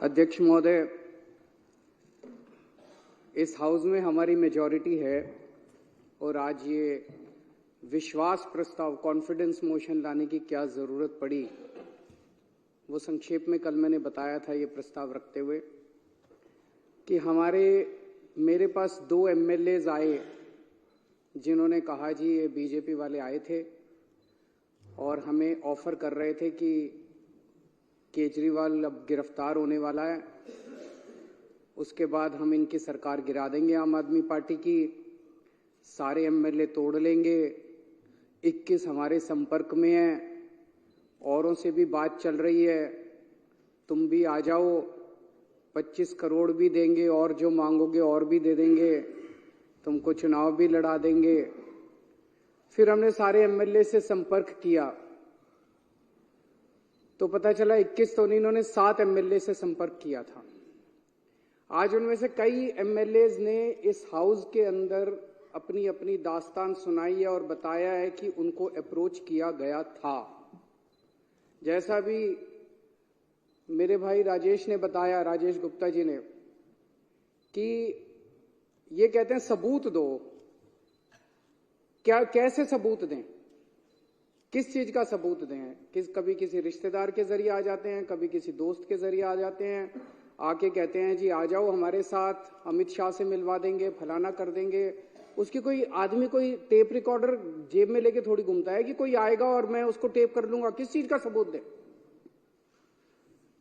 अध्यक्ष महोदय, इस हाउस में हमारी मेजॉरिटी है और आज ये विश्वास प्रस्ताव कॉन्फिडेंस मोशन लाने की क्या जरूरत पड़ी, वो संक्षेप में कल मैंने बताया था ये प्रस्ताव रखते हुए कि मेरे पास 2 एमएलएज आए जिन्होंने कहा जी ये बीजेपी वाले आए थे और हमें ऑफर कर रहे थे कि केजरीवाल अब गिरफ्तार होने वाला है, उसके बाद हम इनकी सरकार गिरा देंगे आम आदमी पार्टी की, सारे एमएलए तोड़ लेंगे, 21 हमारे संपर्क में हैं, औरों से भी बात चल रही है, तुम भी आ जाओ, 25 करोड़ भी देंगे और जो मांगोगे और भी दे देंगे, तुमको चुनाव भी लड़ा देंगे। फिर हमने सारे एमएलए से संपर्क किया तो पता चला 21 तो नहीं, इन्होंने 7 एमएलए से संपर्क किया था। आज उनमें से कई एमएलएज ने इस हाउस के अंदर अपनी अपनी दास्तान सुनाई है और बताया है कि उनको अप्रोच किया गया था। जैसा भी मेरे भाई राजेश ने बताया, राजेश गुप्ता जी ने, कि ये कहते हैं सबूत दो। कैसे सबूत दें? किस चीज का सबूत दें? कभी किसी रिश्तेदार के जरिए आ जाते हैं, कभी किसी दोस्त के जरिए आ जाते हैं, आके कहते हैं जी आ जाओ हमारे साथ, अमित शाह से मिलवा देंगे, फलाना कर देंगे। उसकी कोई आदमी कोई टेप रिकॉर्डर जेब में लेके थोड़ी घूमता है कि कोई आएगा और मैं उसको टेप कर लूंगा। किस चीज का सबूत दें?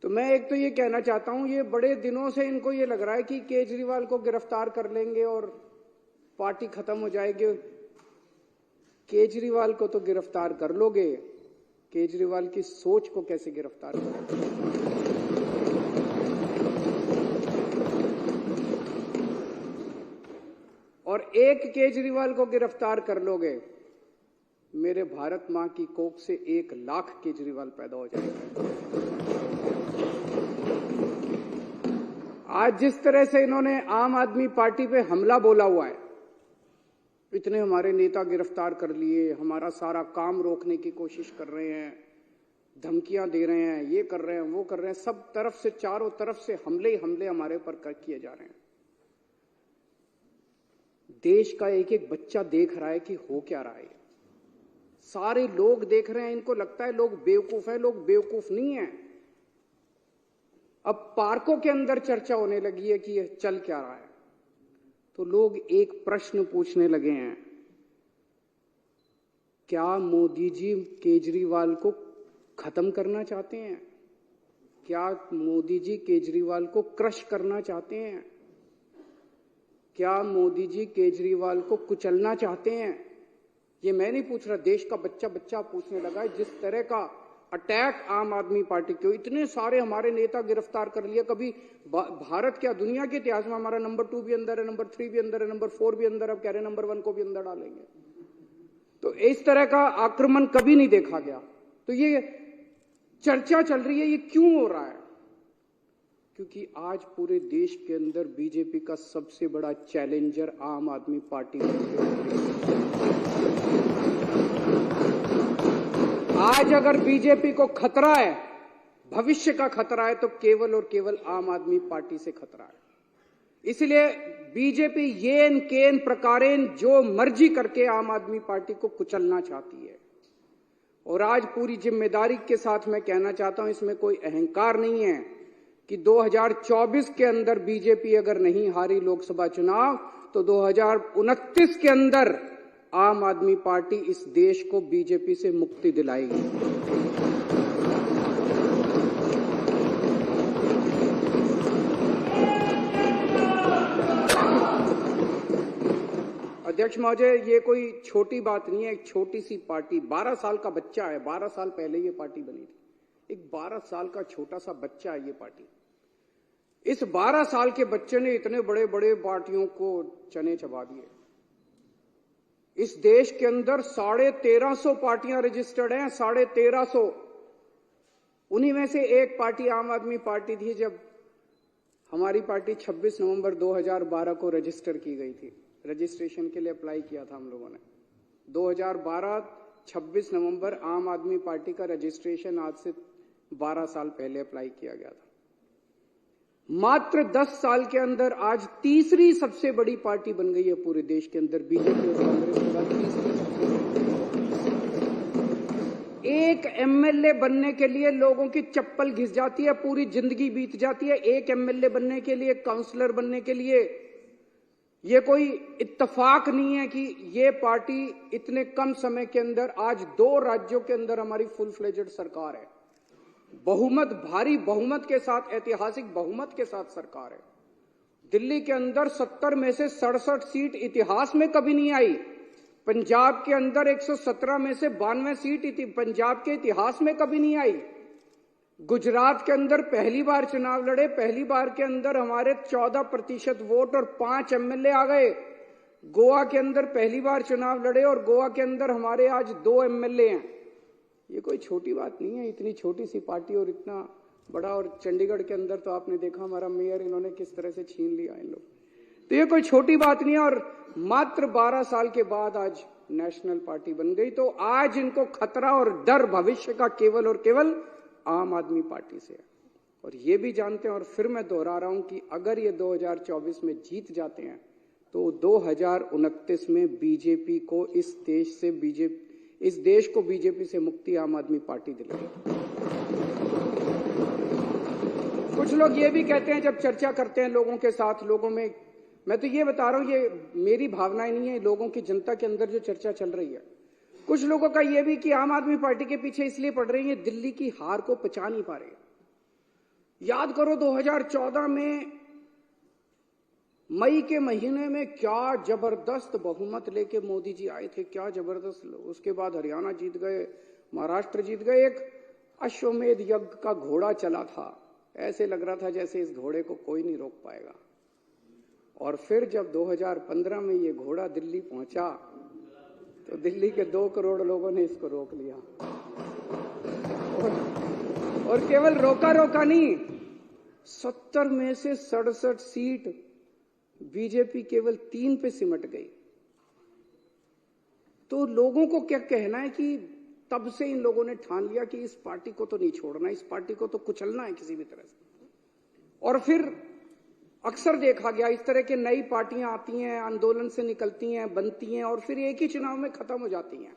तो मैं एक तो ये कहना चाहता हूं, ये बड़े दिनों से इनको ये लग रहा है कि केजरीवाल को गिरफ्तार कर लेंगे और पार्टी खत्म हो जाएगी। केजरीवाल को तो गिरफ्तार कर लोगे, केजरीवाल की सोच को कैसे गिरफ्तार करोगे? और एक केजरीवाल को गिरफ्तार कर लोगे, मेरे भारत मां की कोख से 1 लाख केजरीवाल पैदा हो जाएगा। आज जिस तरह से इन्होंने आम आदमी पार्टी पे हमला बोला हुआ है, इतने हमारे नेता गिरफ्तार कर लिए, हमारा सारा काम रोकने की कोशिश कर रहे हैं, धमकियां दे रहे हैं, ये कर रहे हैं, वो कर रहे हैं, सब तरफ से, चारों तरफ से हमले ही हमले हमारे ऊपर किए जा रहे हैं। देश का एक एक बच्चा देख रहा है कि हो क्या रहा है। सारे लोग देख रहे हैं, इनको लगता है लोग बेवकूफ हैं, लोग बेवकूफ नहीं हैं। अब पार्कों के अंदर चर्चा होने लगी है कि ये चल क्या रहा है, तो लोग एक प्रश्न पूछने लगे हैं, क्या मोदी जी केजरीवाल को खत्म करना चाहते हैं? क्या मोदी जी केजरीवाल को क्रश करना चाहते हैं? क्या मोदी जी केजरीवाल को कुचलना चाहते हैं? ये मैं नहीं पूछ रहा, देश का बच्चा बच्चा पूछने लगा है। जिस तरह का अटैक आम आदमी पार्टी के, इतने सारे हमारे नेता गिरफ्तार कर लिया, कभी भारत क्या दुनिया के इतिहास में हमारा नंबर 2 भी अंदर है, नंबर 3 भी अंदर है, नंबर 4 भी अंदर, अब कह रहे हैं नंबर 1 को भी अंदर डालेंगे। तो इस तरह का आक्रमण कभी नहीं देखा गया। तो ये चर्चा चल रही है, ये क्यों हो रहा है? क्योंकि आज पूरे देश के अंदर बीजेपी का सबसे बड़ा चैलेंजर आम आदमी पार्टी है। आज अगर बीजेपी को खतरा है, भविष्य का खतरा है, तो केवल और केवल आम आदमी पार्टी से खतरा है। इसलिए बीजेपी येन केन प्रकारेण जो मर्जी करके आम आदमी पार्टी को कुचलना चाहती है। और आज पूरी जिम्मेदारी के साथ मैं कहना चाहता हूं, इसमें कोई अहंकार नहीं है कि 2024 के अंदर बीजेपी अगर नहीं हारी लोकसभा चुनाव, तो 2029 के अंदर आम आदमी पार्टी इस देश को बीजेपी से मुक्ति दिलाएगी। अध्यक्ष महोदय, ये कोई छोटी बात नहीं है। एक छोटी सी पार्टी, 12 साल का बच्चा है, 12 साल पहले ये पार्टी बनी थी। एक 12 साल का छोटा सा बच्चा है ये पार्टी। इस 12 साल के बच्चे ने इतने बड़े बड़े पार्टियों को चने चबा दिए। इस देश के अंदर 1350 पार्टियां रजिस्टर्ड हैं, 1350। उन्हीं में से एक पार्टी आम आदमी पार्टी थी। जब हमारी पार्टी 26 नवंबर 2012 को रजिस्टर की गई थी, रजिस्ट्रेशन के लिए अप्लाई किया था हम लोगों ने। 2012 26 नवंबर आम आदमी पार्टी का रजिस्ट्रेशन आज से 12 साल पहले अप्लाई किया गया था। मात्र 10 साल के अंदर आज तीसरी सबसे बड़ी पार्टी बन गई है पूरे देश के अंदर। बीजेपी और कांग्रेस के बाद तीसरी सबसे बड़ी। एक एमएलए बनने के लिए लोगों की चप्पल घिस जाती है, पूरी जिंदगी बीत जाती है एक एमएलए बनने के लिए, काउंसलर बनने के लिए। ये कोई इत्तेफाक नहीं है कि ये पार्टी इतने कम समय के अंदर आज 2 राज्यों के अंदर हमारी फुल फ्लेजेड सरकार है। बहुमत, भारी बहुमत के साथ, ऐतिहासिक बहुमत के साथ सरकार है। दिल्ली के अंदर 70 में से 67 सीट इतिहास में कभी नहीं आई। पंजाब के अंदर 117 में से 92 सीट पंजाब के इतिहास में कभी नहीं आई। गुजरात के अंदर पहली बार चुनाव लड़े, पहली बार के अंदर हमारे 14% वोट और 5 एमएलए आ गए। गोवा के अंदर पहली बार चुनाव लड़े और गोवा के अंदर हमारे आज 2 एमएलए हैं। ये कोई छोटी बात नहीं है, इतनी छोटी सी पार्टी और इतना बड़ा। और चंडीगढ़ के अंदर तो आपने देखा हमारा मेयर इन्होंने किस तरह से छीन लिया इन लोग। तो ये कोई छोटी बात नहीं है। और मात्र 12 साल के बाद आज नेशनल पार्टी बन गई। तो आज इनको खतरा और डर भविष्य का केवल और केवल आम आदमी पार्टी से है। और ये भी जानते हैं, और फिर मैं दोहरा रहा हूं कि अगर ये 2024 में जीत जाते हैं तो 2029 में बीजेपी को इस देश को बीजेपी से मुक्ति आम आदमी पार्टी दिलाएगी। कुछ लोग ये भी कहते हैं जब चर्चा करते हैं लोगों के साथ, लोगों में, मैं तो ये बता रहा हूं, ये मेरी भावनाएं नहीं है, लोगों की, जनता के अंदर जो चर्चा चल रही है, कुछ लोगों का ये भी कि आम आदमी पार्टी के पीछे इसलिए पड़ रही है दिल्ली की हार को पचा नहीं पा रहे। याद करो 2014 में मई के महीने में क्या जबरदस्त बहुमत लेके मोदी जी आए थे, क्या जबरदस्त। उसके बाद हरियाणा जीत गए, महाराष्ट्र जीत गए। एक अश्वमेध यज्ञ का घोड़ा चला था, ऐसे लग रहा था जैसे इस घोड़े को कोई नहीं रोक पाएगा। और फिर जब 2015 में ये घोड़ा दिल्ली पहुंचा तो दिल्ली के 2 करोड़ लोगों ने इसको रोक लिया। और केवल रोका नहीं, 70 में से 67 सीट बीजेपी केवल 3 पे सिमट गई। तो लोगों को क्या कहना है कि तब से इन लोगों ने ठान लिया कि इस पार्टी को तो नहीं छोड़ना, इस पार्टी को तो कुचलना है किसी भी तरह से। और फिर अक्सर देखा गया इस तरह के नई पार्टियां आती हैं, आंदोलन से निकलती हैं, बनती हैं और फिर एक ही चुनाव में खत्म हो जाती हैं।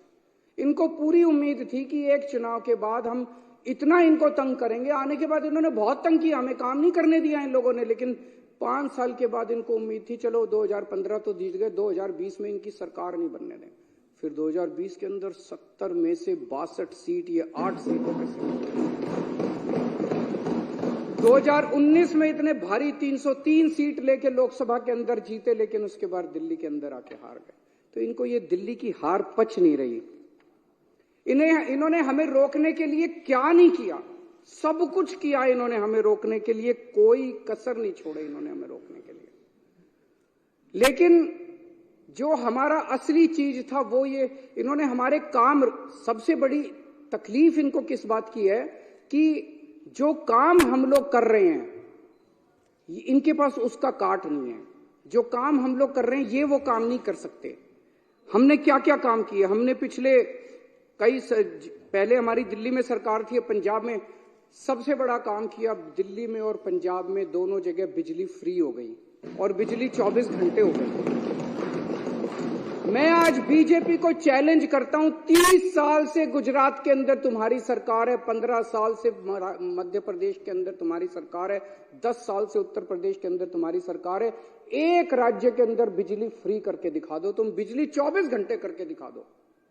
इनको पूरी उम्मीद थी कि एक चुनाव के बाद हम इतना इनको तंग करेंगे। आने के बाद इन्होंने बहुत तंग किया, हमें काम नहीं करने दिया इन लोगों ने। लेकिन 5 साल के बाद इनको उम्मीद थी चलो 2015 तो जीत गए, 2020 में इनकी सरकार नहीं बनने दें। फिर 2020 के अंदर 70 में से 62 सीट, ये 8 सीटों पे से 2019 में इतने भारी 303 सीट लेके लोकसभा के अंदर जीते, लेकिन उसके बाद दिल्ली के अंदर आके हार गए। तो इनको ये दिल्ली की हार पच नहीं रही। इन्होंने हमें रोकने के लिए क्या नहीं किया, सब कुछ किया इन्होंने हमें रोकने के लिए, कोई कसर नहीं छोड़े इन्होंने हमें रोकने के लिए। लेकिन जो हमारा असली चीज था वो ये, इन्होंने हमारे काम, सबसे बड़ी तकलीफ इनको किस बात की है कि जो काम हम लोग कर रहे हैं इनके पास उसका काट नहीं है। जो काम हम लोग कर रहे हैं ये वो काम नहीं कर सकते। हमने क्या क्या काम किए, हमने पिछले पहले हमारी दिल्ली में सरकार थी, पंजाब में सबसे बड़ा काम किया। दिल्ली में और पंजाब में दोनों जगह बिजली फ्री हो गई और बिजली 24 घंटे हो गई। मैं आज बीजेपी को चैलेंज करता हूं, 30 साल से गुजरात के अंदर तुम्हारी सरकार है, 15 साल से मध्य प्रदेश के अंदर तुम्हारी सरकार है, 10 साल से उत्तर प्रदेश के अंदर तुम्हारी सरकार है। एक राज्य के अंदर बिजली फ्री करके दिखा दो, तुम बिजली 24 घंटे करके दिखा दो।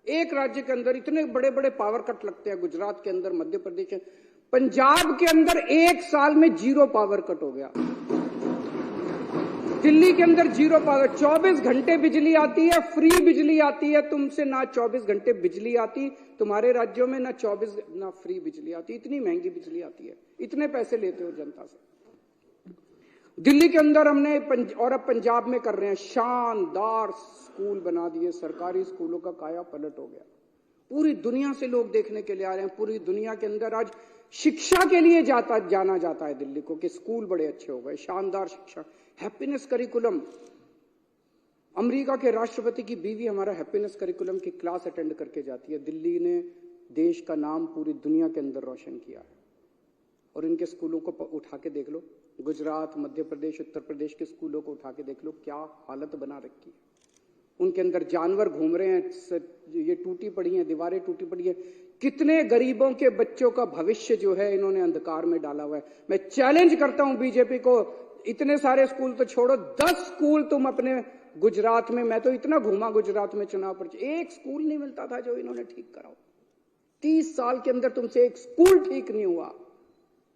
एक राज्य के अंदर इतने बड़े बड़े पावर कट लगते हैं, गुजरात के अंदर, मध्य प्रदेश के, पंजाब के अंदर 1 साल में 0 पावर कट हो गया। दिल्ली के अंदर 0 पावर, 24 घंटे बिजली आती है, फ्री बिजली आती है। तुमसे ना 24 घंटे बिजली आती, तुम्हारे राज्यों में ना 24 ना फ्री बिजली आती। इतनी महंगी बिजली आती है, इतने पैसे लेते हो जनता से। दिल्ली के अंदर हमने और अब पंजाब में कर रहे हैं, शानदार स्कूल बना दिए, सरकारी स्कूलों का काया पलट हो गया। पूरी दुनिया से लोग देखने के लिए आ रहे हैं। पूरी दुनिया के अंदर आज शिक्षा के लिए जाना जाता है दिल्ली को कि स्कूल बड़े अच्छे हो गए, शानदार शिक्षा, हैप्पीनेस करिकुलम। अमेरिका के राष्ट्रपति की बीवी हमारा हैप्पीनेस करिकुलम की क्लास अटेंड करके जाती है। दिल्ली ने देश का नाम पूरी दुनिया के अंदर रोशन किया है। और इनके स्कूलों को उठा के देख लो, गुजरात, मध्य प्रदेश, उत्तर प्रदेश के स्कूलों को उठा के देख लो, क्या हालत बना रखी है। उनके अंदर जानवर घूम रहे हैं, ये टूटी पड़ी हैं, दीवारें टूटी पड़ी है। कितने गरीबों के बच्चों का भविष्य जो है इन्होंने अंधकार में डाला हुआ है। मैं चैलेंज करता हूं बीजेपी को, इतने सारे स्कूल तो छोड़ो, 10 स्कूल तुम अपने गुजरात में, मैं तो इतना घूमा गुजरात में चुनाव पर, एक स्कूल नहीं मिलता था जो इन्होंने ठीक कराओ। 30 साल के अंदर तुमसे एक स्कूल ठीक नहीं हुआ।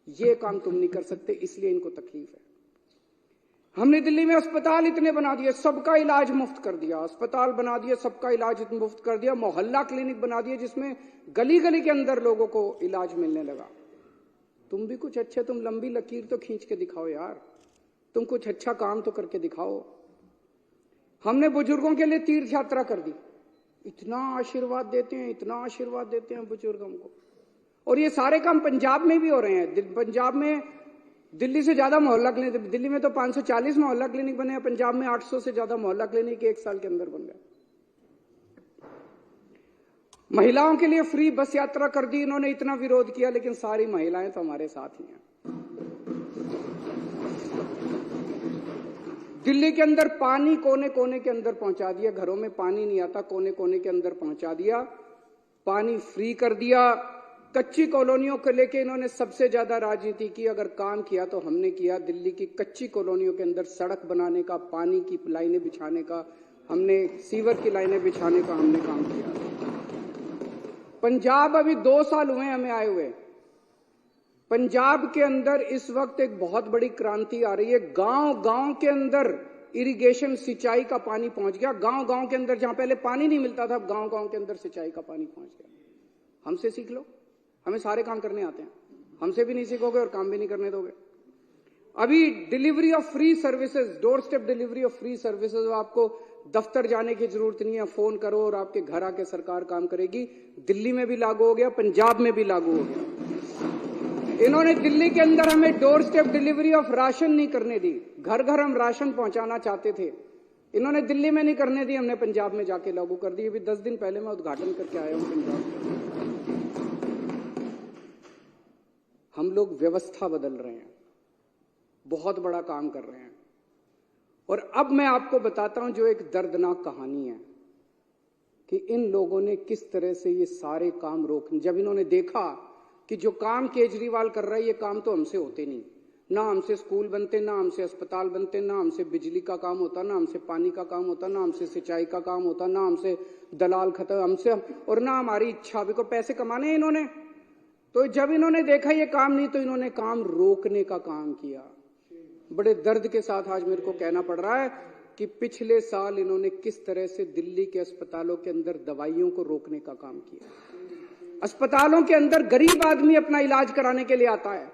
ये काम तुम नहीं कर सकते, इसलिए इनको तकलीफ है। हमने दिल्ली में अस्पताल इतने बना दिए, सबका इलाज मुफ्त कर दिया, अस्पताल बना दिए, सबका इलाज मुफ्त कर दिया, मोहल्ला क्लिनिक बना दिए जिसमें गली गली के अंदर लोगों को इलाज मिलने लगा। तुम भी कुछ अच्छे, तुम लंबी लकीर तो खींच के दिखाओ यार, तुम कुछ अच्छा काम तो करके दिखाओ। हमने बुजुर्गों के लिए तीर्थ यात्रा कर दी, इतना आशीर्वाद देते हैं, इतना आशीर्वाद देते हैं बुजुर्गों को। और ये सारे काम पंजाब में भी हो रहे हैं। पंजाब में दिल्ली से ज्यादा मोहल्ला क्लिनिक, दिल्ली में तो 540 मोहल्ला क्लिनिक बने हैं, पंजाब में 800 से ज्यादा मोहल्ला क्लिनिक 1 साल के अंदर बन गए। महिलाओं के लिए फ्री बस यात्रा कर दी इन्होंने, इतना विरोध किया, लेकिन सारी महिलाएं तो हमारे साथ ही हैं। दिल्ली के अंदर पानी कोने कोने के अंदर पहुंचा दिया, घरों में पानी नहीं आता, कोने कोने के अंदर पहुंचा दिया, पानी फ्री कर दिया। कच्ची कॉलोनियों को लेके इन्होंने सबसे ज्यादा राजनीति की, अगर काम किया तो हमने किया। दिल्ली की कच्ची कॉलोनियों के अंदर सड़क बनाने का, पानी की लाइनें बिछाने का, हमने सीवर की लाइनें बिछाने का हमने काम किया। पंजाब अभी 2 साल हुए हमें आए हुए, पंजाब के अंदर इस वक्त एक बहुत बड़ी क्रांति आ रही है। गांव गांव के अंदर इरिगेशन, सिंचाई का पानी पहुंच गया। गांव गांव के अंदर जहां पहले पानी नहीं मिलता था, गांव गांव के अंदर सिंचाई का पानी पहुंच गया। हमसे सीख लो, हमें सारे काम करने आते हैं, हमसे भी नहीं सीखोगे और काम भी नहीं करने दोगे। अभी delivery of free services, door step delivery of free services, आपको दफ्तर जाने की जरूरत नहीं है, फोन करो और आपके घर आके सरकार काम करेगी। दिल्ली में भी लागू हो गया, पंजाब में भी लागू हो गया। इन्होंने दिल्ली के अंदर हमें door step delivery of ration नहीं करने दी, घर घर हम राशन पहुंचाना चाहते थे, इन्होंने दिल्ली में नहीं करने दी, हमने पंजाब में जाके लागू कर दी। अभी 10 दिन पहले मैं उद्घाटन करके आया हूं पंजाब में। हम लोग व्यवस्था बदल रहे हैं, बहुत बड़ा काम कर रहे हैं। और अब मैं आपको बताता हूं जो एक दर्दनाक कहानी है कि इन लोगों ने किस तरह से ये सारे काम रोके। जब इन्होंने देखा कि जो काम केजरीवाल कर रहा है ये काम तो हमसे होते नहीं, ना हमसे स्कूल बनते, ना हमसे अस्पताल बनते, ना हमसे बिजली का काम होता, ना हमसे पानी का काम होता, ना हमसे सिंचाई का काम होता, ना हमसे दलाल खत्म, हमसे और ना हमारी इच्छा भी को पैसे कमाने इन्होंने। तो जब इन्होंने देखा ये काम नहीं, तो इन्होंने काम रोकने का काम किया। बड़े दर्द के साथ आज मेरे को कहना पड़ रहा है कि पिछले साल इन्होंने किस तरह से दिल्ली के अस्पतालों के अंदर दवाइयों को रोकने का काम किया। अस्पतालों के अंदर गरीब आदमी अपना इलाज कराने के लिए आता है,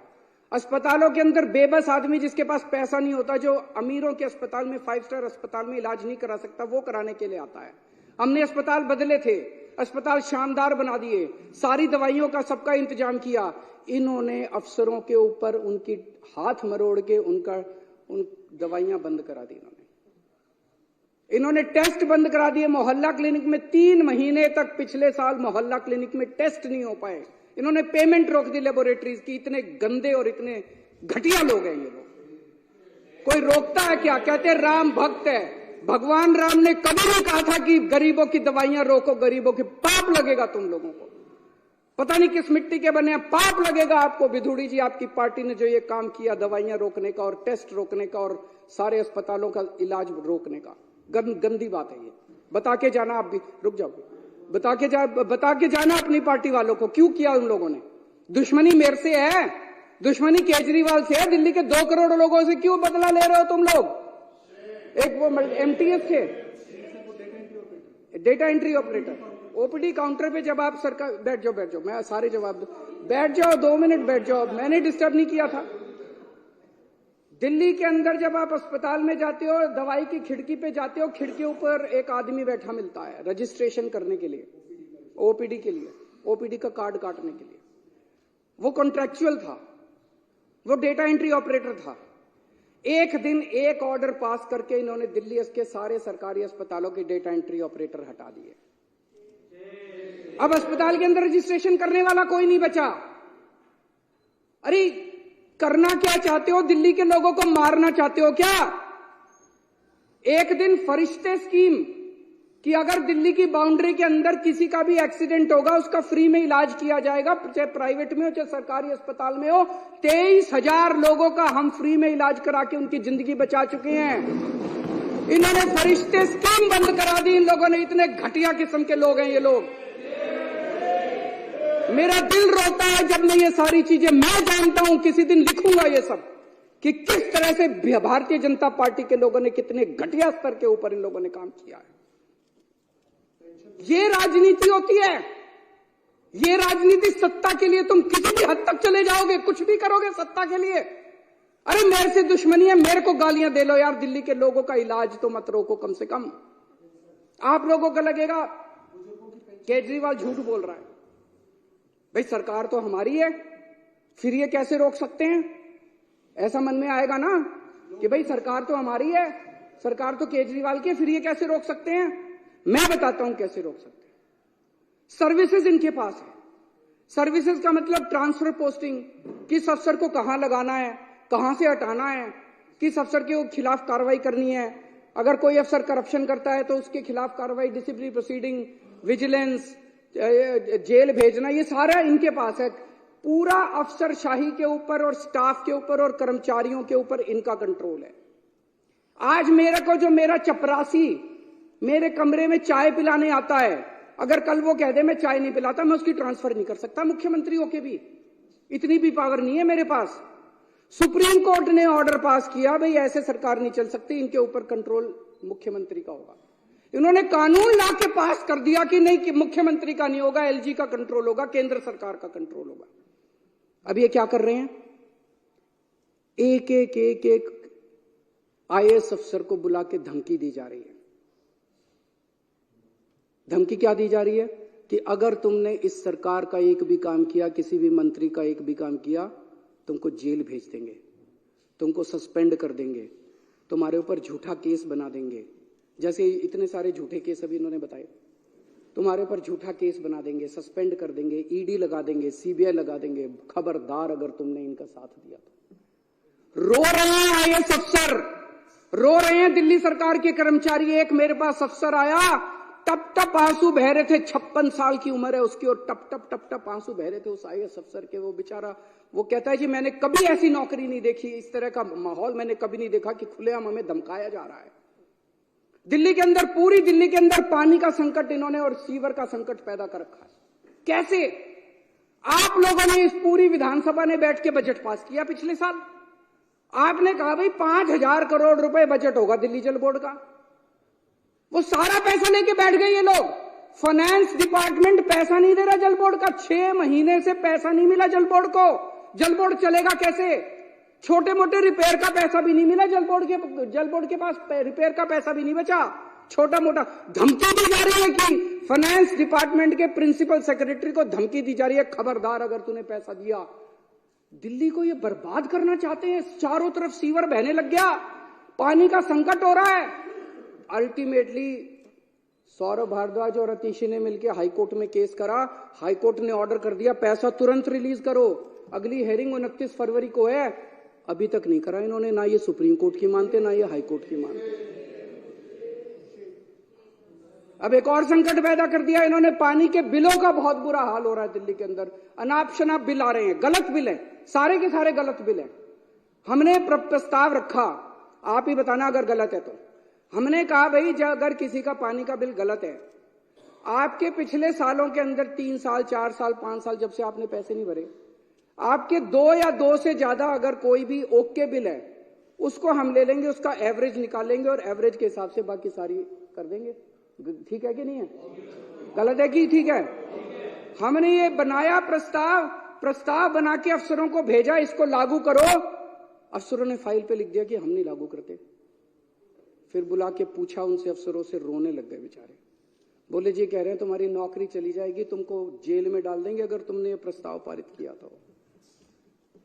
अस्पतालों के अंदर बेबस आदमी जिसके पास पैसा नहीं होता, जो अमीरों के अस्पताल में, 5 स्टार अस्पताल में इलाज नहीं करा सकता, वो कराने के लिए आता है। हमने अस्पताल बदले थे, अस्पताल शानदार बना दिए, सारी दवाइयों का सबका इंतजाम किया। इन्होंने अफसरों के ऊपर उनकी हाथ मरोड़ के उन दवाइयां बंद करा दी। इन्होंने टेस्ट बंद करा दिए। मोहल्ला क्लिनिक में 3 महीने तक पिछले साल मोहल्ला क्लिनिक में टेस्ट नहीं हो पाए। इन्होंने पेमेंट रोक दी लेबोरेटरीज की। इतने गंदे और इतने घटिया लोग हैं ये लोग। कोई रोकता है क्या? कहते राम भक्त है। भगवान राम ने कभी नहीं कहा था कि गरीबों की दवाइयां रोको, गरीबों के पाप लगेगा तुम लोगों को। पता नहीं किस मिट्टी के बने हैं, पाप लगेगा आपको। विधुड़ी जी, आपकी पार्टी ने जो ये काम किया दवाइयां रोकने का और टेस्ट रोकने का और सारे अस्पतालों का इलाज रोकने का, गंदी बात है ये। बता के जाना, आप भी रुक जाओ, बता के जाना अपनी पार्टी वालों को क्यों किया उन लोगों ने। दुश्मनी मेरे से है, दुश्मनी केजरीवाल से है। दिल्ली के 2 करोड़ लोगों से क्यों बदला ले रहे हो तुम लोग? एक वो एमटीएस थे, data entry operator, OPD counter पे जब आप सरकार, बैठ जाओ, मैं सारे जवाब दूं, बैठ जाओ, 2 मिनट बैठ जाओ, मैंने डिस्टर्ब नहीं किया था। दिल्ली के अंदर जब आप अस्पताल में जाते हो, दवाई की खिड़की पे जाते हो, खिड़की ऊपर एक आदमी बैठा मिलता है रजिस्ट्रेशन करने के लिए, ओपीडी के लिए, ओपीडी का कार्ड काटने के लिए। वो कॉन्ट्रैक्चुअल था, वो डेटा एंट्री ऑपरेटर था। एक दिन एक ऑर्डर पास करके इन्होंने दिल्ली के सारे सरकारी अस्पतालों के डेटा एंट्री ऑपरेटर हटा दिए। अब अस्पताल के अंदर रजिस्ट्रेशन करने वाला कोई नहीं बचा। अरे करना क्या चाहते हो? दिल्ली के लोगों को मारना चाहते हो क्या? एक दिन फरिश्ते स्कीम कि अगर दिल्ली की बाउंड्री के अंदर किसी का भी एक्सीडेंट होगा उसका फ्री में इलाज किया जाएगा, चाहे प्राइवेट में हो चाहे सरकारी अस्पताल में हो। 23,000 लोगों का हम फ्री में इलाज करा के उनकी जिंदगी बचा चुके हैं। इन्होंने फरिश्ते स्कीम बंद करा दी। इन लोगों ने, इतने घटिया किस्म के लोग हैं ये लोग। मेरा दिल रोता है जब मैं ये सारी चीजें, मैं जानता हूं किसी दिन लिखूंगा ये सब कि किस तरह से भारतीय जनता पार्टी के लोगों ने कितने घटिया स्तर के ऊपर इन लोगों ने काम किया है। ये राजनीति होती है। ये राजनीति सत्ता के लिए तुम किसी भी हद तक चले जाओगे, कुछ भी करोगे सत्ता के लिए। अरे मेरे से दुश्मनी है, मेरे को गालियां दे लो यार, दिल्ली के लोगों का इलाज तो मत रोको कम से कम। आप लोगों को लगेगा केजरीवाल झूठ बोल रहा है। भाई सरकार तो हमारी है, फिर ये कैसे रोक सकते हैं? ऐसा मन में आएगा ना कि भाई सरकार तो हमारी है, सरकार तो केजरीवाल की है, फिर ये कैसे रोक सकते हैं? मैं बताता हूं कैसे रोक सकते हैं। सर्विसेज इनके पास है। सर्विसेज का मतलब ट्रांसफर पोस्टिंग, किस अफसर को कहां लगाना है, कहां से हटाना है, किस अफसर के खिलाफ कार्रवाई करनी है। अगर कोई अफसर करप्शन करता है तो उसके खिलाफ कार्रवाई, डिसिप्लिनरी प्रोसीडिंग, विजिलेंस, जेल भेजना, ये सारा इनके पास है। पूरा अफसरशाही के ऊपर और स्टाफ के ऊपर और कर्मचारियों के ऊपर इनका कंट्रोल है। आज मेरे को जो मेरा चपरासी मेरे कमरे में चाय पिलाने आता है, अगर कल वो कह दे मैं चाय नहीं पिलाता, मैं उसकी ट्रांसफर नहीं कर सकता मुख्यमंत्री होके भी। इतनी भी पावर नहीं है मेरे पास। सुप्रीम कोर्ट ने ऑर्डर पास किया, भाई ऐसे सरकार नहीं चल सकती, इनके ऊपर कंट्रोल मुख्यमंत्री का होगा। इन्होंने कानून ला के पास कर दिया कि नहीं, कि मुख्यमंत्री का नहीं होगा, एलजी का कंट्रोल होगा, केंद्र सरकार का कंट्रोल होगा। अब ये क्या कर रहे हैं? एक एक एक एक आईएएस अफसर को बुला के धमकी दी जा रही है। धमकी क्या दी जा रही है कि अगर तुमने इस सरकार का एक भी काम किया, किसी भी मंत्री का एक भी काम किया, तुमको जेल भेज देंगे, तुमको सस्पेंड कर देंगे, तुम्हारे ऊपर झूठा केस बना देंगे। जैसे इतने सारे झूठे केस अभी इन्होंने बताए, तुम्हारे ऊपर झूठा केस बना देंगे, सस्पेंड कर देंगे, ईडी लगा देंगे, सीबीआई लगा देंगे। खबरदार अगर तुमने इनका साथ दिया तो। रो रहे हैं आईएएस अफसर, रो रहे हैं दिल्ली सरकार के कर्मचारी। एक मेरे पास अफसर आया, टप टप आंसू बह रहे थे, 56 साल की उम्र है उसकी, और टप टप टप टप आंसू बह रहे थे उस आईएएस अफसर के। वो बेचारा, वो कहता है जी मैंने कभी ऐसी नौकरी नहीं देखी, इस तरह का माहौल मैंने कभी नहीं देखा कि खुलेआम हमें धमकाया जा रहा है। दिल्ली के अंदर, पूरी दिल्ली के अंदर पानी का संकट इन्होंने और सीवर का संकट पैदा कर रखा है। कैसे? आप लोगों ने इस पूरी विधानसभा ने बैठ के बजट पास किया पिछले साल। आपने कहा भाई 5,000 करोड़ रुपए बजट होगा दिल्ली जल बोर्ड का। वो सारा पैसा लेके बैठ गए ये लोग। फाइनेंस डिपार्टमेंट पैसा नहीं दे रहा जल बोर्ड का। 6 महीने से पैसा नहीं मिला जल बोर्ड को। जल बोर्ड चलेगा कैसे? छोटे मोटे रिपेयर का पैसा भी नहीं मिला जल बोर्ड के पास रिपेयर का पैसा भी नहीं बचा। छोटा मोटा धमकी दी जा रही है कि फाइनेंस डिपार्टमेंट के प्रिंसिपल सेक्रेटरी को धमकी दी जा रही है, खबरदार अगर तूने पैसा दिया। दिल्ली को ये बर्बाद करना चाहते हैं। चारों तरफ सीवर बहने लग गया, पानी का संकट हो रहा है। अल्टीमेटली सौरभ भारद्वाज और अतीशी ने मिलकर हाईकोर्ट में केस करा। हाईकोर्ट ने ऑर्डर कर दिया पैसा तुरंत रिलीज करो। अगली हेयरिंग 29 फरवरी को है, अभी तक नहीं करा इन्होंने। ना ये सुप्रीम कोर्ट की मानते, ना ये हाईकोर्ट की मानते। अब एक और संकट पैदा कर दिया इन्होंने। पानी के बिलों का बहुत बुरा हाल हो रहा है दिल्ली के अंदर। अनाप शनाप बिल आ रहे हैं, गलत बिल है, सारे के सारे गलत बिल है। हमने प्रस्ताव रखा, आप ही बताना अगर गलत है तो। हमने कहा भाई अगर किसी का पानी का बिल गलत है, आपके पिछले सालों के अंदर 3 साल 4 साल 5 साल जब से आपने पैसे नहीं भरे, आपके 2 या 2 से ज्यादा अगर कोई भी ओके बिल है, उसको हम ले लेंगे, उसका एवरेज निकालेंगे और एवरेज के हिसाब से बाकी सारी कर देंगे। ठीक है कि नहीं है? गलत है कि ठीक है? हमने ये बनाया प्रस्ताव बना के अफसरों को भेजा, इसको लागू करो। अफसरों ने फाइल पे लिख दिया कि हम नहीं लागू करते। फिर बुला के पूछा उनसे, अफसरों से रोने लग गए बेचारे। बोले जी कह रहे हैं तुम्हारी नौकरी चली जाएगी, तुमको जेल में डाल देंगे अगर तुमने ये प्रस्ताव पारित किया तो।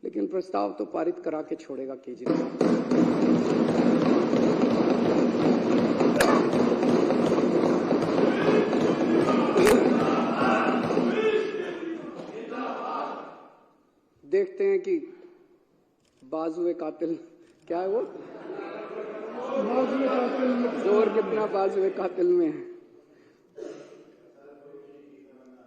लेकिन प्रस्ताव तो पारित करा के छोड़ेगा केजरीवाल। देखते हैं कि बाजुए कातिल क्या है वो, बाजुए कातिल में जोर कितना बाजुए कातिल में है।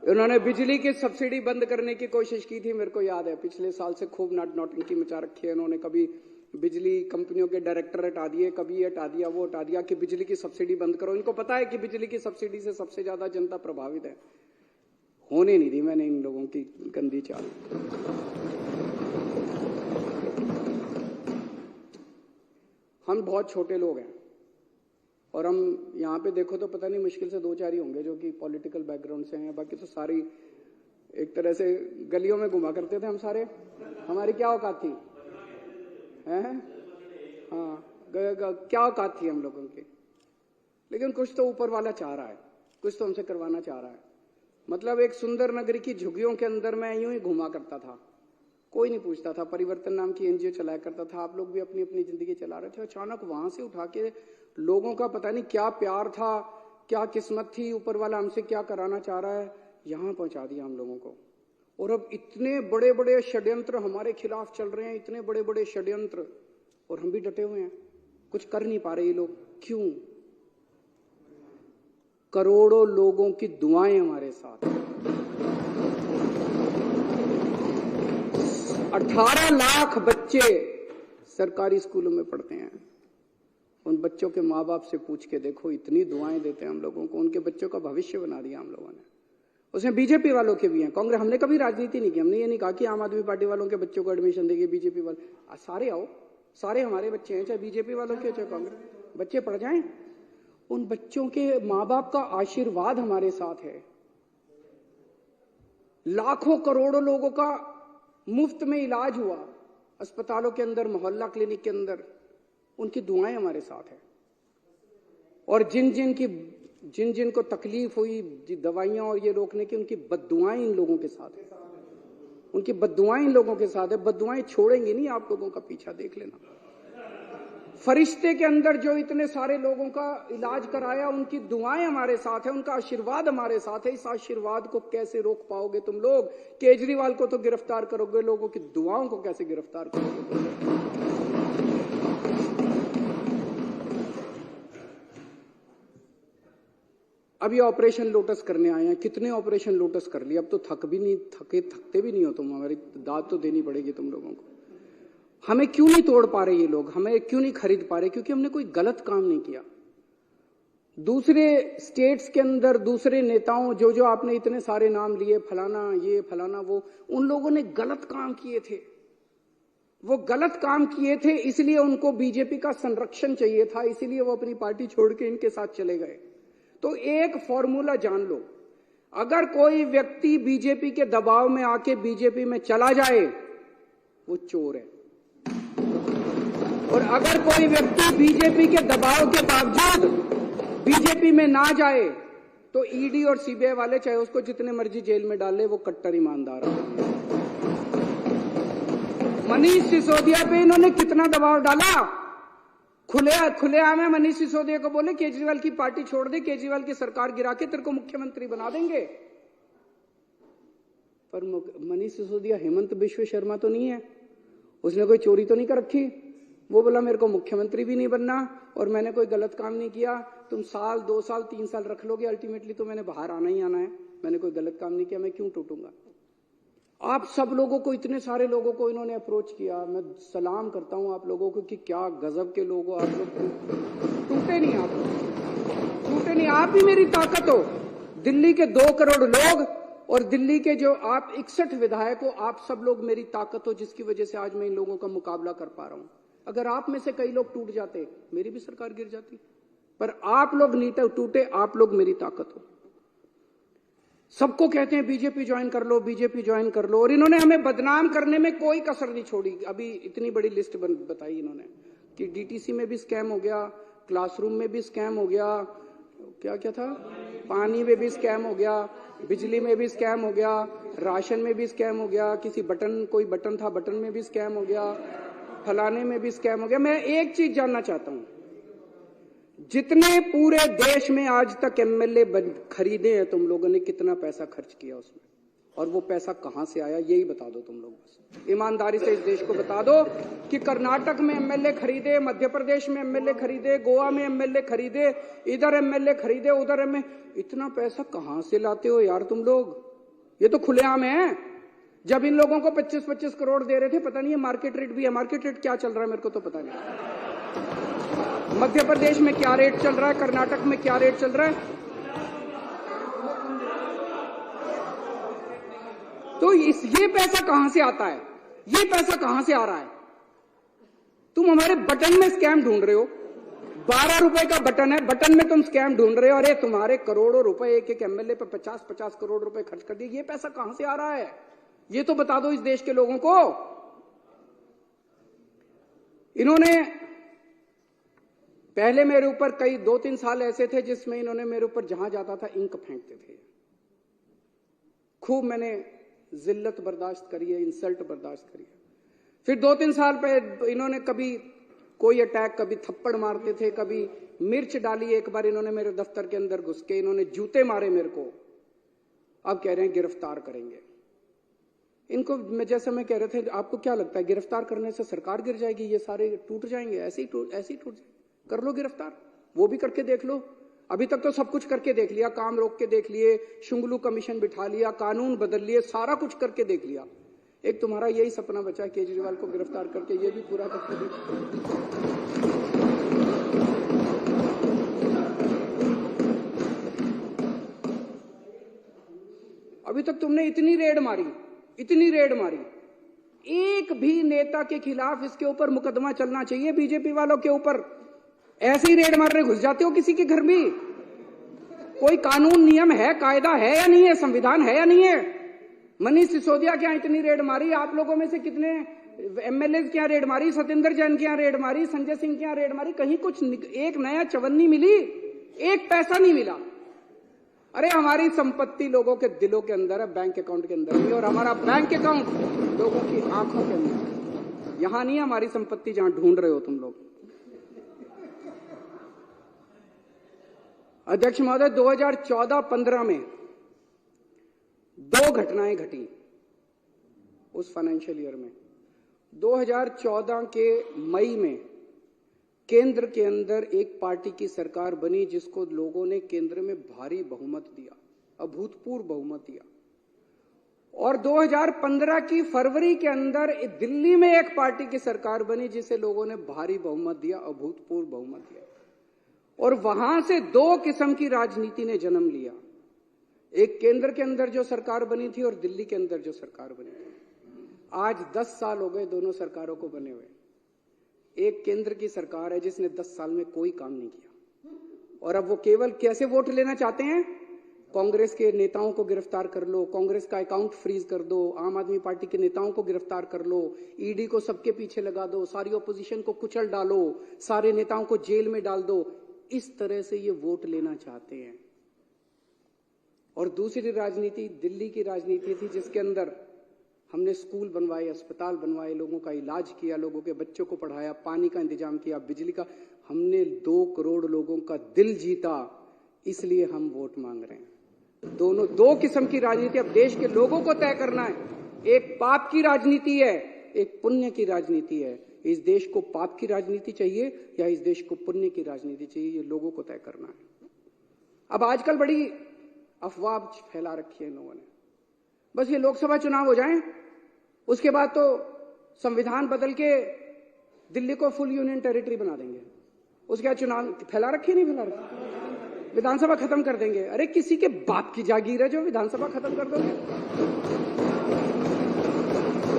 उन्होंने बिजली की सब्सिडी बंद करने की कोशिश की थी, मेरे को याद है पिछले साल से खूब नौटंकी मचा रखी है उन्होंने। कभी बिजली कंपनियों के डायरेक्टर हटा दिए, कभी ये हटा दिया वो हटा दिया कि बिजली की सब्सिडी बंद करो। इनको पता है कि बिजली की सब्सिडी से सबसे ज्यादा जनता प्रभावित है। होने नहीं दी मैंने इन लोगों की गंदी चाल। हम बहुत छोटे लोग हैं और हम यहाँ पे देखो तो पता नहीं मुश्किल से 2-4 ही होंगे जो कि पॉलिटिकल बैकग्राउंड से हैं, बाकी तो सारी एक तरह से गलियों में घुमा करते थे हम सारे। हमारी क्या औकात थी हैं? हाँ, क्या औकात थी हम लोगों की। लेकिन कुछ तो ऊपर वाला चाह रहा है, कुछ तो हमसे करवाना चाह रहा है। मतलब एक सुंदर नगरी की झुग्गियों के अंदर मैं यूं ही घुमा करता था, कोई नहीं पूछता था। परिवर्तन नाम की एनजीओ चलाया करता था, आप लोग भी अपनी अपनी जिंदगी चला रहे थे। अचानक वहां से उठा के लोगों का पता नहीं क्या प्यार था, क्या किस्मत थी, ऊपर वाला हमसे क्या कराना चाह रहा है, यहां पहुंचा दिया हम लोगों को। और अब इतने बड़े बड़े षड्यंत्र हमारे खिलाफ चल रहे हैं, इतने बड़े बड़े षड्यंत्र, और हम भी डटे हुए हैं, कुछ कर नहीं पा रहे ये लोग। क्यों? करोड़ों लोगों की दुआएं हमारे साथ। 18 लाख बच्चे सरकारी स्कूलों में पढ़ते हैं। उन बच्चों के माँ बाप से पूछ के देखो, इतनी दुआएं देते हैं हम लोगों को, उनके बच्चों का भविष्य बना दिया हम लोगों ने। उसमें बीजेपी वालों के भी हैं, कांग्रेस। हमने कभी राजनीति नहीं की, हमने ये नहीं कहा कि आम आदमी पार्टी वालों के बच्चों को एडमिशन देगी, बीजेपी वाले सारे आओ, सारे हमारे बच्चे हैं, चाहे बीजेपी वालों के चाहे कांग्रेस, बच्चे पढ़ जाएं। उन बच्चों के माँ बाप का आशीर्वाद हमारे साथ है। लाखों करोड़ों लोगों का मुफ्त में इलाज हुआ अस्पतालों के अंदर, मोहल्ला क्लिनिक के अंदर, उनकी दुआएं हमारे साथ है। और जिन जिन को तकलीफ हुई दवाइयां और ये रोकने की, उनकी बद्दुआएं इन लोगों के साथ है, उनकी बद्दुआएं इन लोगों के साथ है। बद्दुआएं छोड़ेंगी नहीं आप लोगों का, पीछा देख लेना। फरिश्ते के अंदर जो इतने सारे लोगों का इलाज कराया, उनकी दुआएं हमारे साथ है, उनका आशीर्वाद हमारे साथ है। इस आशीर्वाद को कैसे रोक पाओगे तुम लोग? केजरीवाल को तो गिरफ्तार करोगे, लोगों की दुआओं को कैसे गिरफ्तार करोगे? अब ये ऑपरेशन लोटस करने आए हैं, कितने ऑपरेशन लोटस कर लिए, अब तो थकते भी नहीं हो तुम। हमारी दाद तो देनी पड़ेगी तुम लोगों को। हमें क्यों नहीं तोड़ पा रहे ये लोग, हमें क्यों नहीं खरीद पा रहे? क्योंकि हमने कोई गलत काम नहीं किया। दूसरे स्टेट्स के अंदर दूसरे नेताओं, जो आपने इतने सारे नाम लिए, फलाना ये फलाना वो, उन लोगों ने गलत काम किए थे। वो गलत काम किए थे, इसलिए उनको बीजेपी का संरक्षण चाहिए था, इसीलिए वो अपनी पार्टी छोड़ के इनके साथ चले गए। तो एक फॉर्मूला जान लो, अगर कोई व्यक्ति बीजेपी के दबाव में आके बीजेपी में चला जाए, वो चोर है। और अगर कोई व्यक्ति बीजेपी के दबाव के बावजूद बीजेपी में ना जाए, तो ईडी और सीबीआई वाले चाहे उसको जितने मर्जी जेल में डाल ले, वो कट्टर ईमानदार है। मनीष सिसोदिया पे इन्होंने कितना दबाव डाला, खुलेआम है। मनीष सिसोदिया को बोले केजरीवाल की पार्टी छोड़ दे, केजरीवाल की सरकार गिरा के तेरे को मुख्यमंत्री बना देंगे। पर मनीष सिसोदिया हेमंत बिश्व शर्मा तो नहीं है, उसने कोई चोरी तो नहीं कर रखी। वो बोला मेरे को मुख्यमंत्री भी नहीं बनना और मैंने कोई गलत काम नहीं किया। तुम 1 साल 2 साल 3 साल रख लोगे, अल्टीमेटली तो मैंने बाहर आना ही आना है। मैंने कोई गलत काम नहीं किया, मैं क्यों टूटूंगा? आप सब लोगों को, इतने सारे लोगों को इन्होंने अप्रोच किया। मैं सलाम करता हूं आप लोगों को कि क्या गजब के लोग हो आप लोग। टूटे नहीं, आप टूटे नहीं, आप ही मेरी ताकत हो। दिल्ली के 2 करोड़ लोग और दिल्ली के जो आप 61 विधायक हो, आप सब लोग मेरी ताकत हो, जिसकी वजह से आज मैं इन लोगों का मुकाबला कर पा रहा हूं। अगर आप में से कई लोग टूट जाते, मेरी भी सरकार गिर जाती। पर आप लोग नहीं टूटे, आप लोग मेरी ताकत हो। सबको कहते हैं बीजेपी ज्वाइन कर लो, बीजेपी ज्वाइन कर लो, और इन्होंने हमें बदनाम करने में कोई कसर नहीं छोड़ी। अभी इतनी बड़ी लिस्ट बताई इन्होंने कि डीटीसी में भी स्कैम हो गया, क्लासरूम में भी स्कैम हो गया, क्या क्या था, पानी में भी स्कैम हो गया, बिजली में भी स्कैम हो गया, राशन में भी स्कैम हो गया, किसी कोई बटन था, बटन में भी स्कैम हो गया, फलाने में भी स्कैम हो गया। मैं एक चीज जानना चाहता हूं, जितने पूरे देश में आज तक एमएलए खरीदे हैं तुम लोगों ने, कितना पैसा खर्च किया उसमें, और वो पैसा कहां से आया यही बता दो तुम लोग। बस ईमानदारी से इस देश को बता दो कि कर्नाटक में एमएलए खरीदे, मध्य प्रदेश में एमएलए खरीदे, गोवा में एमएलए खरीदे, इधर एमएलए खरीदे, उधर एमएलए, इतना पैसा कहां से लाते हो यार तुम लोग? ये तो खुलेआम है। जब इन लोगों को 25-25 करोड़ दे रहे थे, पता नहीं है मार्केट रेट भी है, मार्केट रेट क्या चल रहा है मेरे को तो पता नहीं। मध्य प्रदेश में क्या रेट चल रहा है, कर्नाटक में क्या रेट चल रहा है, तो ये पैसा कहां से आता है? ये पैसा कहां से आ रहा है? तुम हमारे बटन में स्कैम ढूंढ रहे हो। 12 रुपए का बटन है, बटन में तुम स्कैम ढूंढ रहे हो। अरे तुम्हारे करोड़ों रुपए एक एक एमएलए पे 50-50 करोड़ रुपए खर्च कर दिए, ये पैसा कहां से आ रहा है? ये तो बता दो इस देश के लोगों को। इन्होंने पहले मेरे ऊपर कई 2-3 साल ऐसे थे जिसमें इन्होंने मेरे ऊपर जहां जाता था इंक फेंकते थे। खूब मैंने जिल्लत बर्दाश्त करी है, इंसल्ट बर्दाश्त करी है। फिर 2-3 साल पे इन्होंने कभी कोई अटैक, कभी थप्पड़ मारते थे, कभी मिर्च डाली। एक बार इन्होंने मेरे दफ्तर के अंदर घुस के इन्होंने जूते मारे मेरे को। अब कह रहे हैं गिरफ्तार करेंगे इनको। मैं जैसे मैं कह रहे थे, आपको क्या लगता है गिरफ्तार करने से सरकार गिर जाएगी, ये सारे टूट जाएंगे? ऐसे ही टूट जाएंगे। कर लो गिरफ्तार, वो भी करके देख लो। अभी तक तो सब कुछ करके देख लिया, काम रोक के देख लिए, शुंगलू कमीशन बिठा लिया, कानून बदल लिए, सारा कुछ करके देख लिया। एक तुम्हारा यही सपना बचा है केजरीवाल को गिरफ्तार करके, ये भी पूरा करके देखो। अभी तक तुमने इतनी रेड मारी, एक भी नेता के खिलाफ इसके ऊपर मुकदमा चलना चाहिए। बीजेपी वालों के ऊपर ऐसे ही रेड मारने घुस जाते हो किसी के घर भी। कोई कानून नियम है, कायदा है या नहीं है, संविधान है या नहीं है? मनीष सिसोदिया के यहाँ इतनी रेड मारी, आप लोगों में से कितने एमएलए के यहाँ रेड मारी, सत्येंद्र जैन के यहाँ रेड मारी, संजय सिंह के यहाँ रेड मारी, कहीं कुछ एक नया चवन्नी मिली? एक पैसा नहीं मिला। अरे हमारी संपत्ति लोगों के दिलों के अंदर है, बैंक अकाउंट के अंदर नहीं, और हमारा बैंक अकाउंट लोगों की आंखों के अंदर। यहां नहीं है हमारी संपत्ति जहां ढूंढ रहे हो तुम लोग। अध्यक्ष महोदय, 2014-15 में 2 घटनाएं घटी उस फाइनेंशियल ईयर में। 2014 के मई में केंद्र के अंदर एक पार्टी की सरकार बनी जिसको लोगों ने केंद्र में भारी बहुमत दिया, अभूतपूर्व बहुमत दिया। और 2015 की फरवरी के अंदर दिल्ली में एक पार्टी की सरकार बनी जिसे लोगों ने भारी बहुमत दिया, अभूतपूर्व बहुमत दिया। और वहां से 2 किस्म की राजनीति ने जन्म लिया। एक केंद्र के अंदर जो सरकार बनी थी और दिल्ली के अंदर जो सरकार बनी थी। आज 10 साल हो गए दोनों सरकारों को बने हुए। एक केंद्र की सरकार है जिसने 10 साल में कोई काम नहीं किया, और अब वो केवल कैसे वोट लेना चाहते हैं? कांग्रेस के नेताओं को गिरफ्तार कर लो, कांग्रेस का अकाउंट फ्रीज कर दो, आम आदमी पार्टी के नेताओं को गिरफ्तार कर लो, ईडी को सबके पीछे लगा दो, सारी ओपोजिशन को कुचल डालो, सारे नेताओं को जेल में डाल दो। इस तरह से ये वोट लेना चाहते हैं। और दूसरी राजनीति दिल्ली की राजनीति थी जिसके अंदर हमने स्कूल बनवाए, अस्पताल बनवाए, लोगों का इलाज किया, लोगों के बच्चों को पढ़ाया, पानी का इंतजाम किया, बिजली का। हमने 2 करोड़ लोगों का दिल जीता, इसलिए हम वोट मांग रहे हैं। दोनों 2 किस्म की राजनीति अब देश के लोगों को तय करना है। एक पाप की राजनीति है, एक पुण्य की राजनीति है। इस देश को पाप की राजनीति चाहिए या इस देश को पुण्य की राजनीति चाहिए, ये लोगों को तय करना है। अब आजकल बड़ी अफवाह फैला रखी है इन लोगों ने। बस ये लोकसभा चुनाव हो जाएं, उसके बाद तो संविधान बदल के दिल्ली को फुल यूनियन टेरिटरी बना देंगे। उसके बाद चुनाव फैला रखी नहीं फैला रखी, विधानसभा खत्म कर देंगे। अरे किसी के बाप की जागीर है जो विधानसभा खत्म कर दोगे?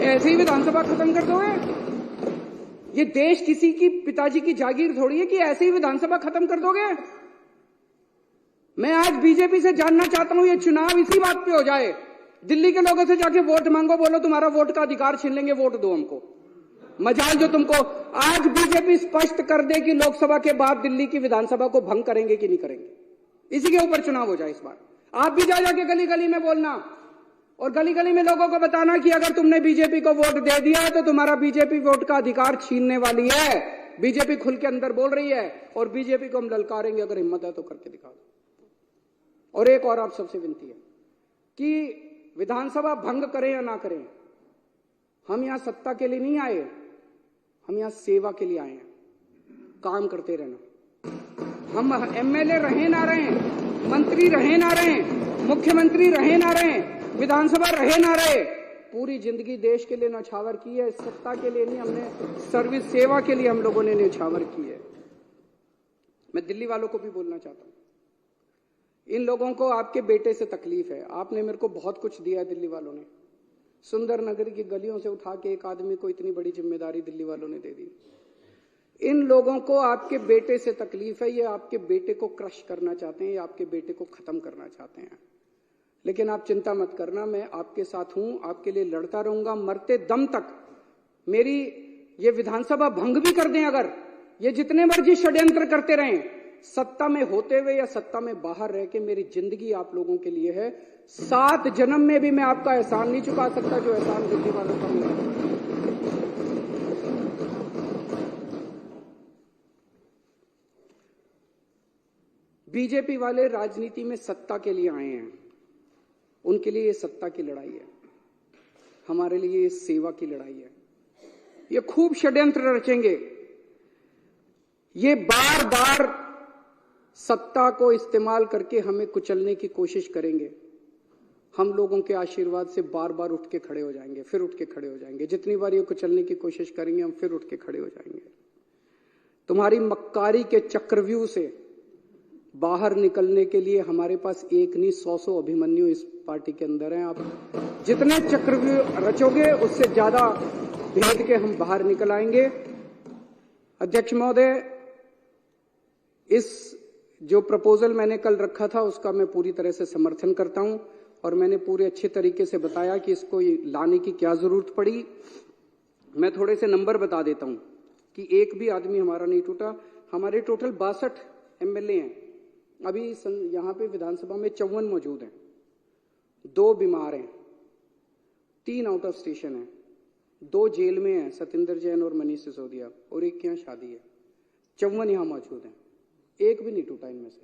ऐसे ही विधानसभा खत्म कर दोगे? ये देश किसी की पिताजी की जागीर थोड़ी है कि ऐसे ही विधानसभा खत्म कर दोगे। मैं आज बीजेपी से जानना चाहता हूं, ये चुनाव इसी बात पे हो जाए, दिल्ली के लोगों से जाके वोट मांगो, बोलो तुम्हारा वोट का अधिकार छीन लेंगे, वोट दो हमको। मजाल जो तुमको। आज बीजेपी स्पष्ट कर दे कि लोकसभा के बाद दिल्ली की विधानसभा को भंग करेंगे कि नहीं करेंगे, इसी के ऊपर चुनाव हो जाए इस बार। आप भी जा जाके गली गली में बोलना और गली गली में लोगों को बताना कि अगर तुमने बीजेपी को वोट दे दिया तो तुम्हारा बीजेपी वोट का अधिकार छीनने वाली है। बीजेपी खुल के अंदर बोल रही है और बीजेपी को हम ललकारेंगे, अगर हिम्मत है तो करके दिखा दो। और एक और आप सबसे विनती है कि विधानसभा भंग करें या ना करें, हम यहां सत्ता के लिए नहीं आए, हम यहां सेवा के लिए आए हैं। काम करते रहना। हम एमएलए रहे ना रहे, मंत्री रहे ना रहे, मुख्यमंत्री रहे ना रहे, विधानसभा रहे ना रहे, पूरी जिंदगी देश के लिए न्यौछावर की है, सत्ता के लिए नहीं, हमने सर्विस सेवा के लिए हम लोगों ने न्यौछावर की है। मैं दिल्ली वालों को भी बोलना चाहता हूं, इन लोगों को आपके बेटे से तकलीफ है। आपने मेरे को बहुत कुछ दिया है दिल्ली वालों ने, सुंदर नगर की गलियों से उठा के एक आदमी को इतनी बड़ी जिम्मेदारी दिल्ली वालों ने दे दी। इन लोगों को आपके बेटे से तकलीफ है, ये आपके बेटे को क्रश करना चाहते हैं, ये आपके बेटे को खत्म करना चाहते हैं। लेकिन आप चिंता मत करना, मैं आपके साथ हूं, आपके लिए लड़ता रहूंगा मरते दम तक। मेरी ये विधानसभा भंग भी कर दें, अगर ये जितने मर्जी षड्यंत्र करते रहें, सत्ता में होते हुए या सत्ता में बाहर रह के मेरी जिंदगी आप लोगों के लिए है। 7 जन्म में भी मैं आपका एहसान नहीं चुका सकता जो एहसान दिल्ली वालों का मेरा है। बीजेपी वाले राजनीति में सत्ता के लिए आए हैं, उनके लिए ये सत्ता की लड़ाई है, हमारे लिए ये सेवा की लड़ाई है। ये खूब षड्यंत्र रचेंगे, ये बार बार सत्ता को इस्तेमाल करके हमें कुचलने की कोशिश करेंगे। हम लोगों के आशीर्वाद से बार बार उठ के खड़े हो जाएंगे, फिर उठ के खड़े हो जाएंगे। जितनी बार ये कुचलने की कोशिश करेंगे, हम फिर उठ के खड़े हो जाएंगे। तुम्हारी मक्कारी के चक्रव्यूह से बाहर निकलने के लिए हमारे पास एक नहीं 100 अभिमन्यु इस पार्टी के अंदर हैं। आप जितने चक्रव्यूह रचोगे उससे ज्यादा भेद के हम बाहर निकल आएंगे। अध्यक्ष महोदय, इस जो प्रपोजल मैंने कल रखा था उसका मैं पूरी तरह से समर्थन करता हूं और मैंने पूरे अच्छे तरीके से बताया कि इसको लाने की क्या जरूरत पड़ी। मैं थोड़े से नंबर बता देता हूं कि एक भी आदमी हमारा नहीं टूटा। हमारे टोटल 62 एमएलए हैं, अभी यहां पे विधानसभा में 54 मौजूद हैं, 2 बीमार हैं, 3 आउट ऑफ स्टेशन हैं, 2 जेल में हैं, सत्येंद्र जैन और मनीष सिसोदिया, और एक के यहाँ शादी है। 54 यहां मौजूद हैं, एक भी नहीं टूटा इनमें से।